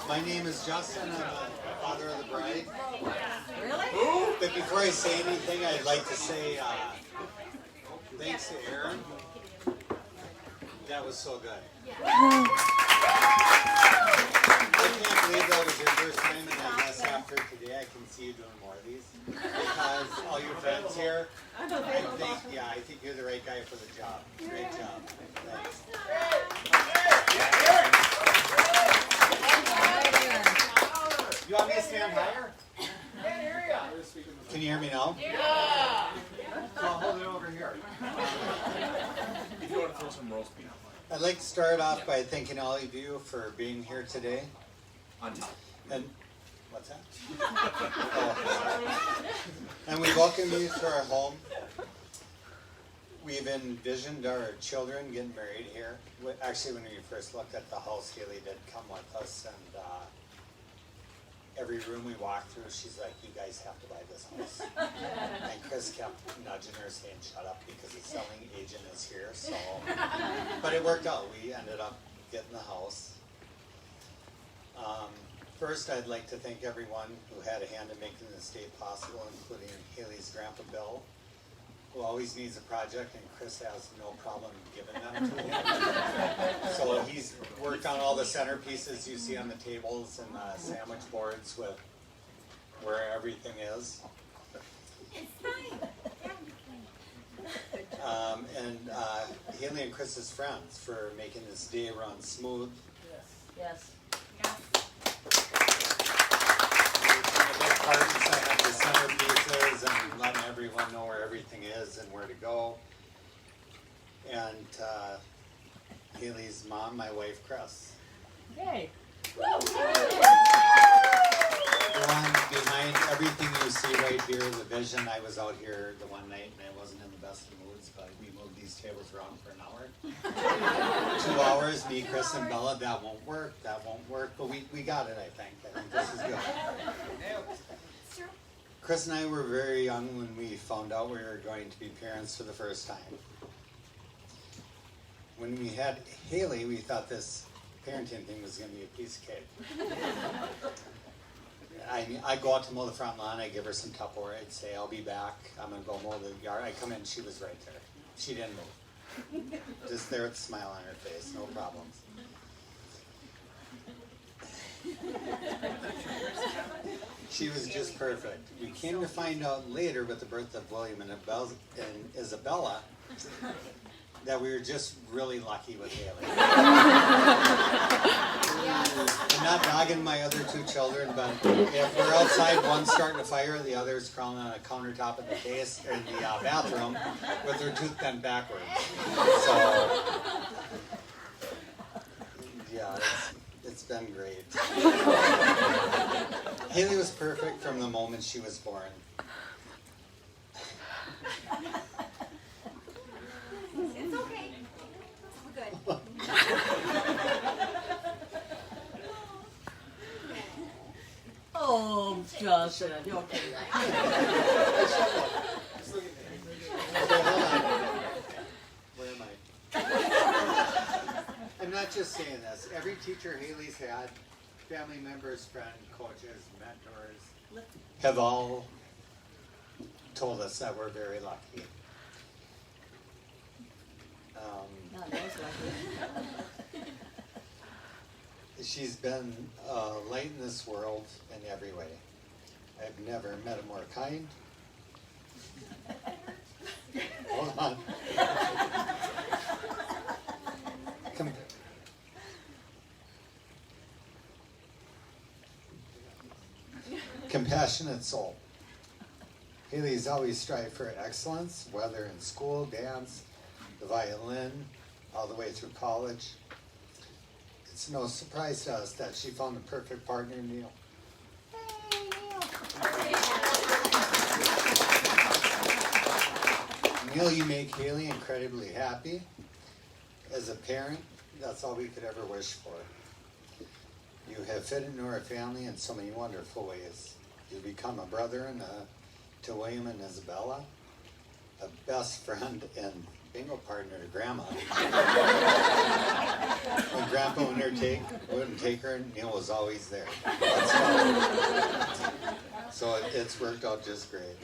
My name is Justin. I'm the father of the bride. Really? But before I say anything, I'd like to say thanks to Aaron. That was so good. I can't believe that was your first time, and I guess after today I can see you doing more of these. Because all your friends here, I think you're the right guy for the job. Great job. Thanks. You want me to stand higher? Can you hear me now? Yeah. So I'll hold it over here. If you want to throw some roast beef. I'd like to start off by thanking all of you for being here today. On top. And what's that? Oh. And we welcome you to our home. We've envisioned our children getting married here. Actually, when we first looked at the house, Hayley did come with us, and every room we walked through, she's like, "You guys have to buy this house." And Chris kept nudging her, saying, "Shut up," because the selling agent is here. So, but it worked out. We ended up getting the house. First, I'd like to thank everyone who had a hand in making this day possible, including Hayley's grandpa Bill, who always needs a project, and Chris has no problem giving them to him. So he's worked on all the centerpieces you see on the tables and the sandwich boards with where everything is. And Hayley and Chris's friends for making this day run smooth. Yes. Part in setting up the centerpieces and letting everyone know where everything is and where to go. And Hayley's mom, my wife, Chris. Yay. The one behind everything you see right here, the vision. I was out here the one night and I wasn't in the best of moods, but we moved these tables around for an hour. 2 hours, me, Chris, and Bella. That won't work, but we got it, I think. I think this is good. Chris and I were very young when we found out we were going to be parents for the first time. When we had Hayley, we thought this parenting thing was going to be a piece of cake. I go out to mow the front lawn, I give her some Tupperware, I'd say, "I'll be back, I'm going to go mow the yard." I come in, she was right there. She didn't move. Just there with a smile on her face, no problems. She was just perfect. We came to find out later with the birth of William and Isabella that we were just really lucky with Hayley. I'm not dogging my other two children, but if we're outside, one's starting a fire, the other's crawling on a countertop in the bathroom with her tooth bent backwards. So, yeah, it's been great. Hayley was perfect from the moment she was born. It's okay. We're good. Oh, Justin, you're okay. Okay, hold on. Where am I? I'm not just saying this. Every teacher Hayley's had, family members, friends, coaches, mentors, have all told us that we're very lucky. Not those lucky. She's been a light in this world in every way. I've never met a more kind. Hold on. Compassionate soul. Hayley's always strived for excellence, whether in school, dance, the violin, all the way through college. It's no surprise to us that she found the perfect partner in Neal. Neal, you make Hayley incredibly happy. As a parent, that's all we could ever wish for. You have fit into our family in so many wonderful ways. You become a brother to William and Isabella, a best friend and bingo partner to Grandma. When Grandma grandpa wouldn't take her, Neil was always there. Let's go. So it's worked out just great.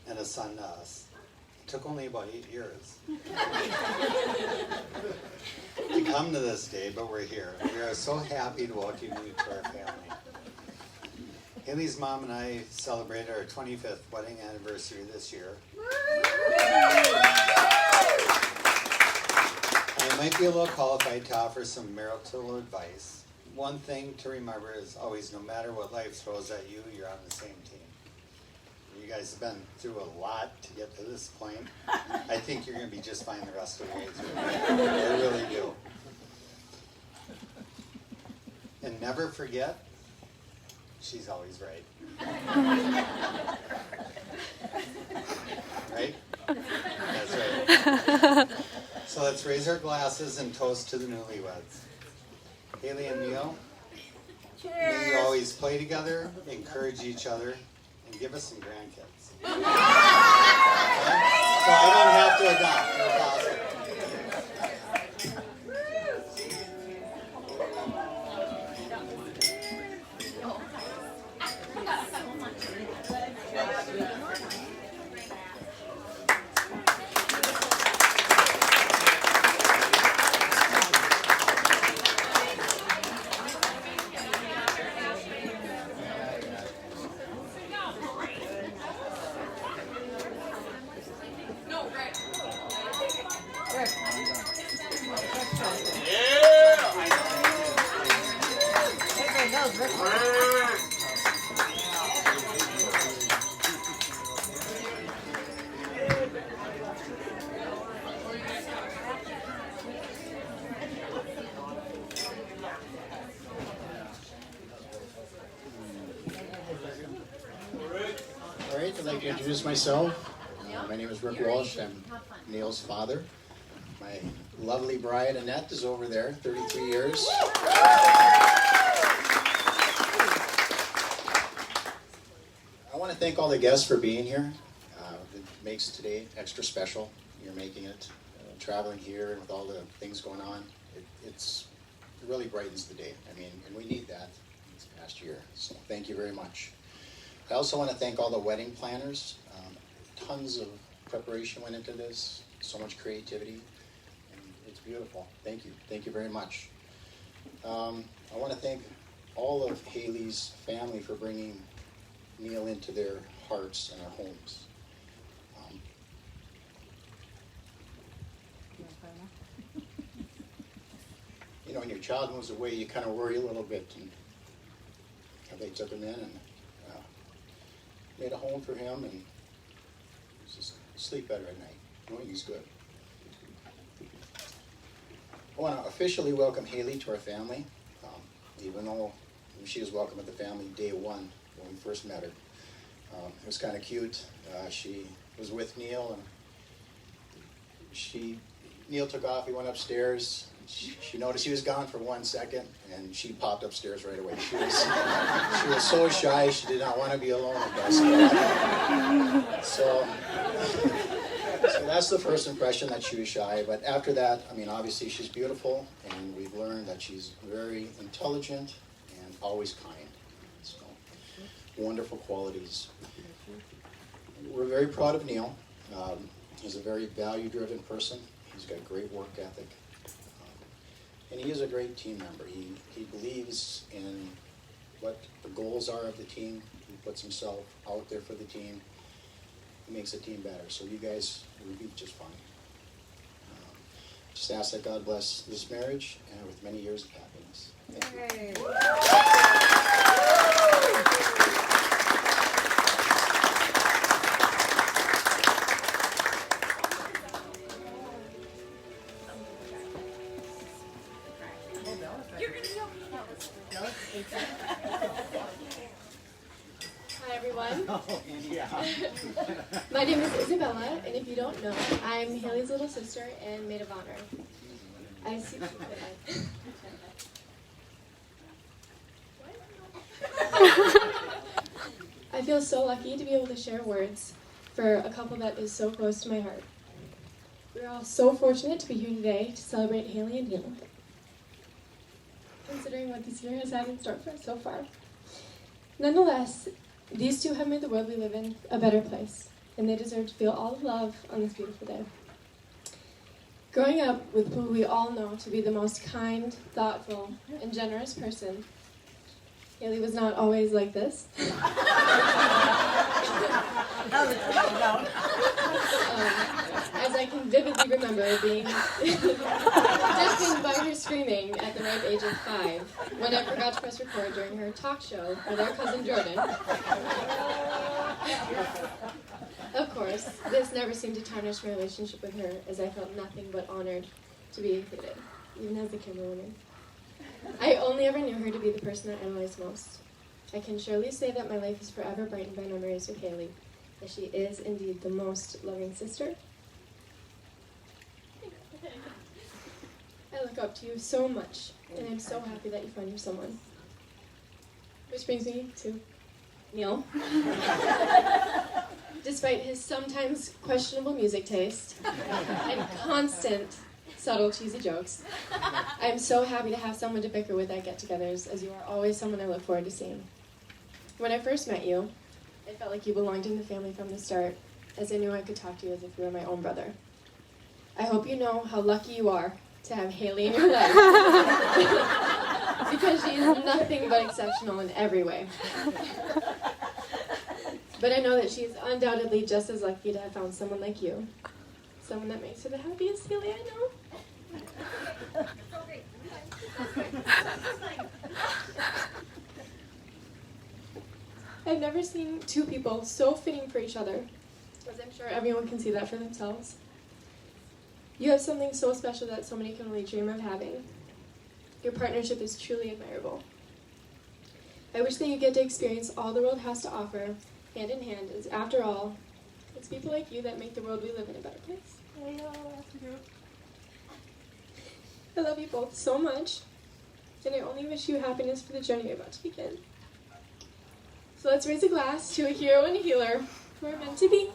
And a son to us. It took only about 8 years to come to this day, but we're here. We are so happy to welcome you to our family. Hayley's mom and I celebrated our 25th wedding anniversary this year. I might be a little qualified to offer some marital advice. One thing to remember is always, no matter what life throws at you, you're on the same team. You guys have been through a lot to get to this point. I think you're going to be just fine the rest of the way through. I really do. And never forget, she's always right. Right? That's right. So let's raise our glasses and toast to the newlyweds. Hayley and Neal, may you always play together, encourage each other, and give us some grandkids. Okay? So I don't have to adopt. That's awesome. Alright, I'd like to introduce myself. My name is Rick Walsh. I'm Neil's father. My lovely bride Annette is over there, 33 years. I want to thank all the guests for being here. It makes today extra special. You're making it. Traveling here and with all the things going on, it really brightens the day. I mean, and we need that this past year. So thank you very much. I also want to thank all the wedding planners. Tons of preparation went into this, so much creativity, and it's beautiful. Thank you. Thank you very much. I want to thank all of Hayley's family for bringing Neil into their hearts and our homes. You know, when your child moves away, you kind of worry a little bit. And they took him in and made a home for him, and just sleep better at night, knowing he's good. I want to officially welcome Hayley to our family, even though she was welcome at the family day one when we first met her. It was kind of cute. She was with Neil, and Neil took off. He went upstairs. She noticed he was gone for 1 second, and she popped upstairs right away. She was so shy. She did not want to be alone with us. So that's the first impression, that she was shy. But after that, I mean, obviously she's beautiful, and we've learned that she's very intelligent and always kind. So wonderful qualities. We're very proud of Neil. He's a very value-driven person. He's got great work ethic. And he is a great team member. He believes in what the goals are of the team. He puts himself out there for the team. He makes the team better. So you guys will be just fine. Just ask that God bless this marriage and with many years of happiness. Thank you. Hi everyone. My name is Isabella, and if you don't know, I'm Hayley's little sister and maid of honor. I see. I feel so lucky to be able to share words for a couple that is so close to my heart. We're all so fortunate to be here today to celebrate Hayley and Neal, considering what this year has had in store for us so far. Nonetheless, these two have made the world we live in a better place, and they deserve to feel all the love on this beautiful day. Growing up with who we all know to be the most kind, thoughtful, and generous person, Hayley was not always like this. As I can vividly remember being deafened by her screaming at the ripe age of 5 when I forgot to press record during her talk show with our cousin Jordan. Of course, this never seemed to tarnish my relationship with her, as I felt nothing but honored to be included, even as the camerawoman. I only ever knew her to be the person I idolized most. I can surely say that my life is forever brightened by memories with Hayley, as she is indeed the most loving sister. I look up to you so much, and I'm so happy that you found your someone. Which brings me to Neal. Despite his sometimes questionable music taste and constant subtle cheesy jokes, I'm so happy to have someone to bicker with at get-togethers, as you are always someone I look forward to seeing. When I first met you, I felt like you belonged in the family from the start, as I knew I could talk to you as if you were my own brother. I hope you know how lucky you are to have Hayley in your life, because she is nothing but exceptional in every way. But I know that she is undoubtedly just as lucky to have found someone like you, someone that makes her the happiest Hayley I know. I've never seen two people so fitting for each other, as I'm sure everyone can see that for themselves. You have something so special that so many can only dream of having. Your partnership is truly admirable. I wish that you get to experience all the world has to offer, hand in hand, as after all, it's people like you that make the world we live in a better place. I love you both so much, and I only wish you happiness for the journey you're about to begin. So let's raise a glass to a hero and a healer who are meant to be.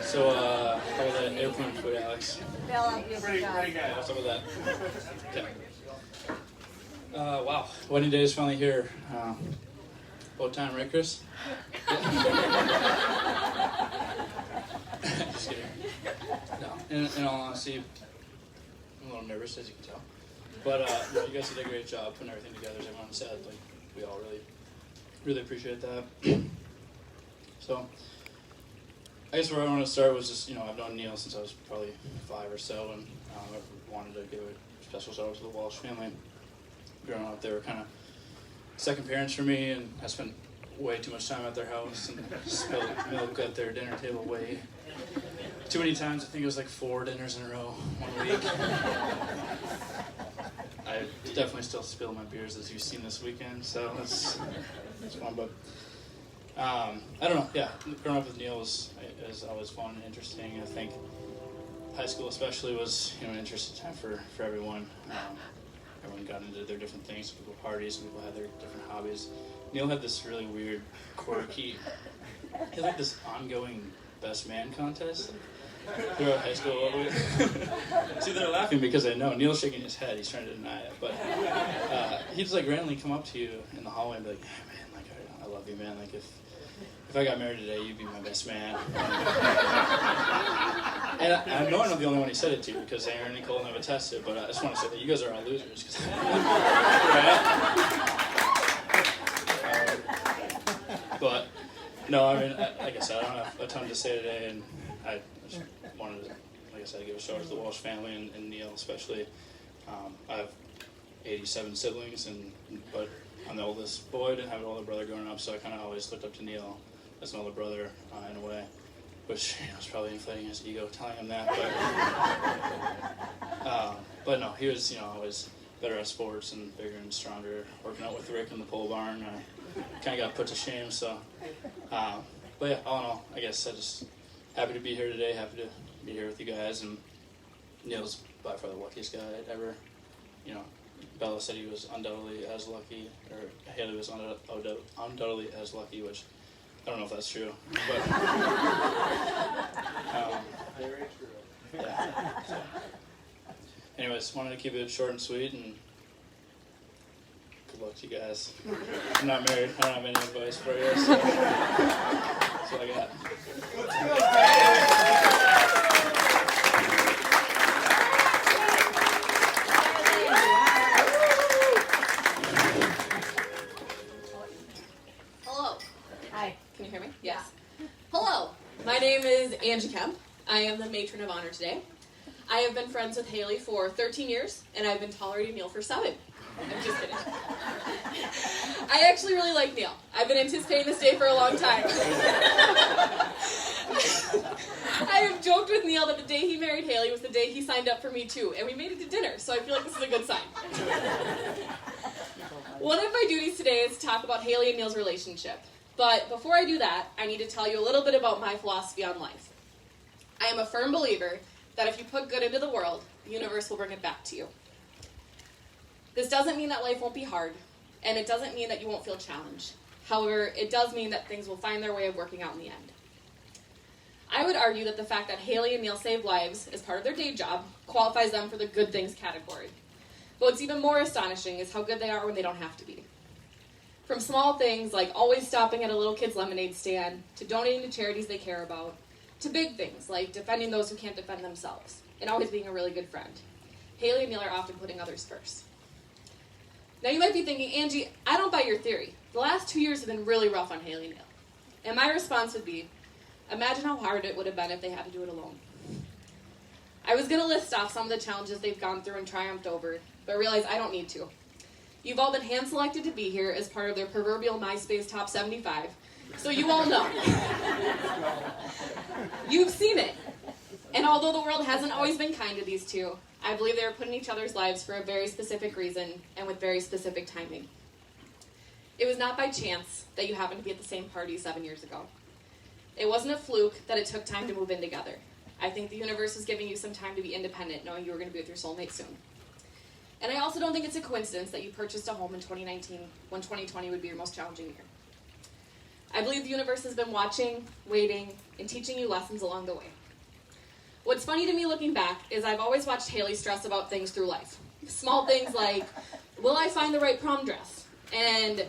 So, how was that airplane food, Alex? Pretty good. What's up with that? Okay. Wow, wedding day is finally here. About time, right, Chris? Just kidding. No, in all honesty, I'm a little nervous, as you can tell. But you guys did a great job putting everything together, as everyone said. Like, we all really appreciate that. So, I guess where I want to start was just, I've known Neal since I was probably 5 or so, and I wanted to give a special shout out to the Walsh family. Growing up, they were kind of second parents for me, and I spent way too much time at their house and spilled milk at their dinner table way too many times. I think it was like 4 dinners in a row one week. I definitely still spill my beers, as you've seen this weekend, so that's fun, but I don't know, yeah, growing up with Neal is always fun and interesting. I think high school especially was, an interesting time for everyone. Everyone got into their different things, some people parties, some people had their different hobbies. Neal had this really weird, quirky, he had like this ongoing best man contest throughout high school. See, they're laughing because I know Neal's shaking his head, he's trying to deny it, but he'd just like randomly come up to you in the hallway and be like, hey man, like I love you, man, like if I got married today, you'd be my best man. And I know I'm not the only one he said it to, because Aaron and Nicole have attested, but I just want to say that you guys are all losers. But, no, I mean, like I said, I don't have a ton to say today, and I just wanted to, like I said, give a shout out to the Walsh family and Neal especially. I have 87 siblings, but I'm the oldest boy, didn't have an older brother growing up, so I kind of always looked up to Neal as an older brother in a way. which was probably inflating his ego telling him that. But no, he was always better at sports and bigger and stronger. Working out with Rick in the pole barn, kind of got put to shame. So, but yeah, all in all, I guess I just happy to be here today. Happy to be here with you guys. And Neil's by far the luckiest guy I'd ever. Bella said he was undoubtedly as lucky, or Hayley was undoubtedly as lucky, which I don't know if that's true. But Very true. yeah. So, anyways, wanted to keep it short and sweet, and good luck to you guys. I'm not married. I don't have any advice for you. So that's what I got. Hello. Hi. Can you hear me? Yes. Hello. My name is Angie Kemp. I am the matron of honor today. I have been friends with Hayley for 13 years, and I've been tolerating Neil for 7. I'm just kidding. I actually really like Neil. I've been anticipating this day for a long time. I have joked with Neil that the day he married Hayley was the day he signed up for me too, and we made it to dinner, so I feel like this is a good sign. One of my duties today is to talk about Hayley and Neil's relationship. But before I do that, I need to tell you a little bit about my philosophy on life. I am a firm believer that if you put good into the world, the universe will bring it back to you. This doesn't mean that life won't be hard, and it doesn't mean that you won't feel challenged. However, it does mean that things will find their way of working out in the end. I would argue that the fact that Hayley and Neil save lives as part of their day job qualifies them for the good things category. But what's even more astonishing is how good they are when they don't have to be. From small things like always stopping at a little kid's lemonade stand, to donating to charities they care about, to big things like defending those who can't defend themselves, and always being a really good friend. Hayley and Neil are often putting others first. Now you might be thinking, Angie, I don't buy your theory. The last 2 years have been really rough on Hayley and Neil. And my response would be, imagine how hard it would have been if they had to do it alone. I was going to list off some of the challenges they've gone through and triumphed over, but realized I don't need to. You've all been hand-selected to be here as part of their proverbial MySpace Top 75, so you all know. You've seen it. And although the world hasn't always been kind to these two, I believe they were put in each other's lives for a very specific reason and with very specific timing. It was not by chance that you happened to be at the same party 7 years ago. It wasn't a fluke that it took time to move in together. I think the universe was giving you some time to be independent, knowing you were going to be with your soulmate soon. And I also don't think it's a coincidence that you purchased a home in 2019 when 2020 would be your most challenging year. I believe the universe has been watching, waiting, and teaching you lessons along the way. What's funny to me looking back is I've always watched Hayley stress about things through life. Small things like, will I find the right prom dress? And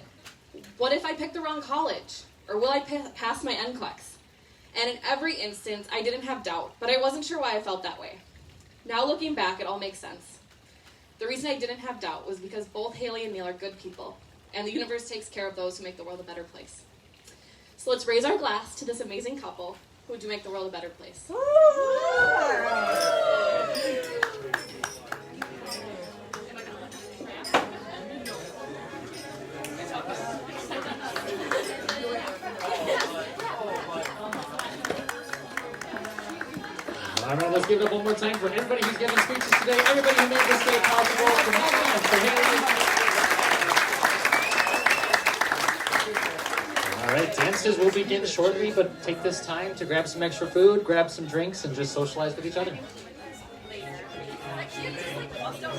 what if I pick the wrong college? Or will I pass my NCLEX? And in every instance, I didn't have doubt, but I wasn't sure why I felt that way. Now looking back, it all makes sense. The reason I didn't have doubt was because both Hayley and Neil are good people, and the universe takes care of those who make the world a better place. So let's raise our glass to this amazing couple who do make the world a better place. All right, let's give it up one more time for everybody who's giving speeches today, everybody who made this day possible. Come on, for Hayley. All right, dances will begin shortly, but take this time to grab some extra food, grab some drinks, and just socialize with each other. Like, she just like the bus stop.